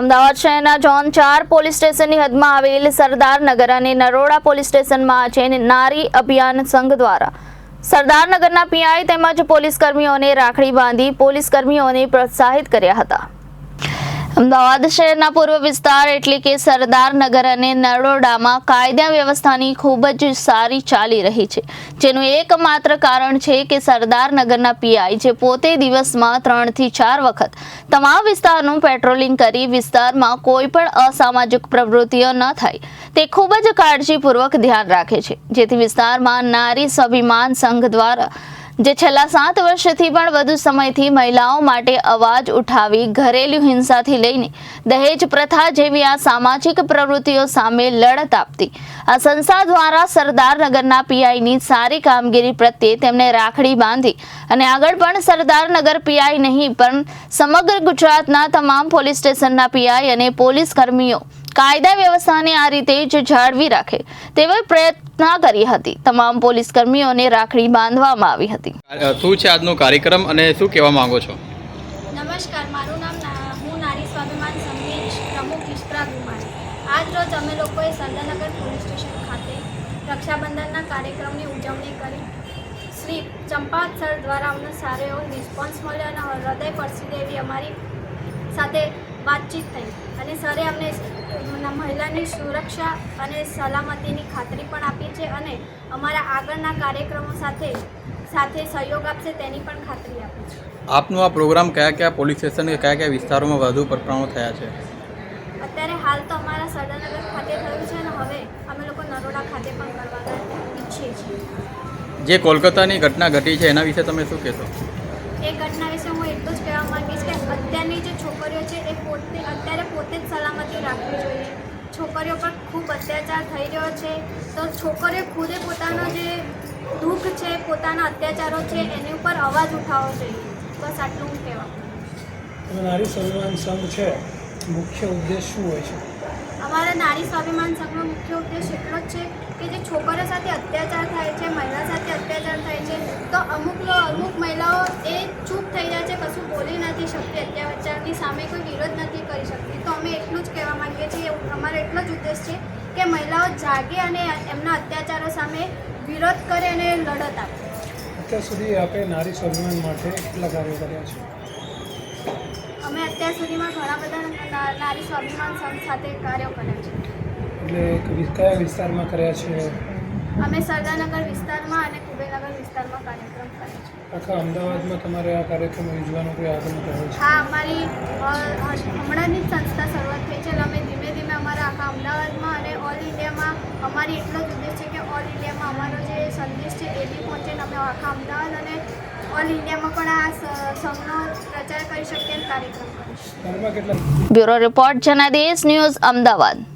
અમદાવાદ શહેરના zone 4 police સ્ટેશનની હદમાં આવેલ સરદારનગર અને નરોડા પોલીસ સ્ટેશનમાં આજે નારી અભિયાન સંઘ દ્વારા સરદારનગરના પીઆઈ તેમજ પોલીસ કર્મીઓને રાખડી બાંધી પોલીસ કર્મીઓને પ્રોત્સાહિત કર્યા હતા। અમદાવાદ શહેરના પૂર્વ વિસ્તાર એટલે કે સરદારનગર અને નરોડામાં કાયદા વ્યવસ્થાની ખૂબ જ સારી ચાલી રહી છે, જેનું એકમાત્ર કારણ છે કે સરદારનગરના પીઆઈ જે પોતે દિવસમાં 3 થી 4 વખત તમામ વિસ્તારનું પેટ્રોલિંગ કરી વિસ્તારમાં કોઈ પણ અસામાજિક પ્રવૃત્તિઓ ન થાય તે ખૂબ જ કાળજીપૂર્વક ધ્યાન રાખે છે, જેથી વિસ્તારમાં નારી સ્વાભિમાન સંઘ દ્વારા જે છેલ્લા 7 વર્ષથી પણ વધુ સમયથી મહિલાઓ માટે અવાજ ઉઠાવી ઘરેલુ હિંસાથી લઈને દહેજ પ્રથા જેવી આ સામાજિક પ્રવૃત્તિઓ સામે લડત આપતી આ સંસ્થા દ્વારા સરદારનગરના પીઆઈની સારી કામગીરી પ્રત્યે તેમને રાખડી બાંધી અને આગળ પણ સરદારનગર પીઆઈ નહીં પણ સમગ્ર ગુજરાતના તમામ પોલીસ સ્ટેશનના પીઆઈ અને પોલીસ કર્મીઓ કાયદા વ્યવસ્થાને આ રીતે જ જાળવી રાખે તેવા પ્રયત્ન કરી હતી। તમામ પોલીસ કર્મીઓને રાખડી બાંધવામાં આવી હતી। શું છે આજનો કાર્યક્રમ અને શું કહેવા માંગો છો? નમસ્કાર, મારું નામ હું નારી સ્વાભિમાન સંઘની પ્રમુખ ઇશ્રા કુમારી। આજ રોજ અમે લોકોએ સરદારનગર પોલીસ સ્ટેશન ખાતે રક્ષાબંધનના કાર્યક્રમની ઉજવણી કરી। શ્રી ચંપાવત સર દ્વારા અમને સારો એવો રિસ્પોન્સ મળ્યો અને હૃદય સ્પર્શી એવી અમારી સાથે વાતચીત થઈ અને સરે અમને મહિલાની સુરક્ષા અને સલામતીની ખાતરી પણ આપી છે અને અમારા આગળના કાર્યક્રમો સાથે સહયોગ આપશે તેની પણ ખાતરી આપી છે। આપનો આ પ્રોગ્રામ કયા પોલીસ સ્ટેશન કે કયા વિસ્તારોમાં વધુ પ્રમાણમાં થયા છે? અત્યારે હાલ તો અમારા સરદારનગર ખાતે થયું છે અને હવે અમે લોકો નરોડા ખાતે પણ કરવાના ઈચ્છીએ છીએ। જે કોલકાતાની ઘટના ઘટી છે એના વિશે તમે શું કહેશો? એ ઘટના વિશે હું એટલું જ કહેવા માંગીશ કે અત્યારની જે છોકરીઓ છે એ અત્યારે પોતે જ સલામતી રાખવી જોઈએ। છોકરીઓ પર ખૂબ અત્યાચાર થઈ રહ્યો છે તો છોકરીઓ ખુદે પોતાનો જે દુઃખ છે, પોતાના અત્યાચારો છે એની ઉપર અવાજ ઉઠાવવો જોઈએ। બસ આટલું હું કહેવા માંગુ। નારી સ્વાભિમાન સંઘ છે, મુખ્ય ઉદ્દેશ શું હોય છે? અમારા નારી સ્વાભિમાન સંઘનો મુખ્ય ઉદ્દેશ એટલો જ છે કે જે છોકરીઓ સાથે અત્યાચાર થાય છે, મહિલા સાથે અત્યાચાર થાય છે તો અમુક મહિલાઓ એ ચૂપ થઈ જાય છે, કશું બોલી નથી શકતી, અત્યાચારની સામે કોઈ વિરોધ નથી કરી શકતી। તો અમે એટલું જ કહેવા માંગીએ છીએ, અમારો એટલો જ ઉદ્દેશ છે કે મહિલાઓ જાગે અને એમના અત્યાચારો સામે વિરોધ કરે અને લડત આપે। અત્યાર સુધી આપણે નારી સ્વાભિમાન માટે કેટલા કાર્યો કર્યા છે? અમે અત્યાર સુધીમાં ઘણા બધા નારી સ્વાભિમાન સંઘ સાથે કાર્યો કર્યા છે। એટલે કયા વિસ્તારમાં કર્યા છે? અમે સરદારનગર વિસ્તારમાં અને કુબેરનગર વિસ્તારમાં કાર્યક્રમ કર્યા છે। આખા અમદાવાદમાં તમારે આ કાર્યક્રમ યોજવાનો કોઈ આગળનો કર્યો છે? હા, અમારી હમણાંની જ સંસ્થા શરૂઆત થઈ છે એટલે અમે ધીમે ધીમે અમારા આખા અમદાવાદમાં અને ઓલ ઇન્ડિયામાં અમારી એટલો જ ઉદ્દેશ છે કે ઓલ ઇન્ડિયામાં અમારો જે સંદેશ છે એ બી પહોંચે ને અમે આખા અમદાવાદ અને ઓલ ઇન્ડિયામાં પણ આ સંઘનો પ્રચાર કરી શકીએ અને કાર્યક્રમ કરીશું। Bureau report Janadesh news Ahmedabad.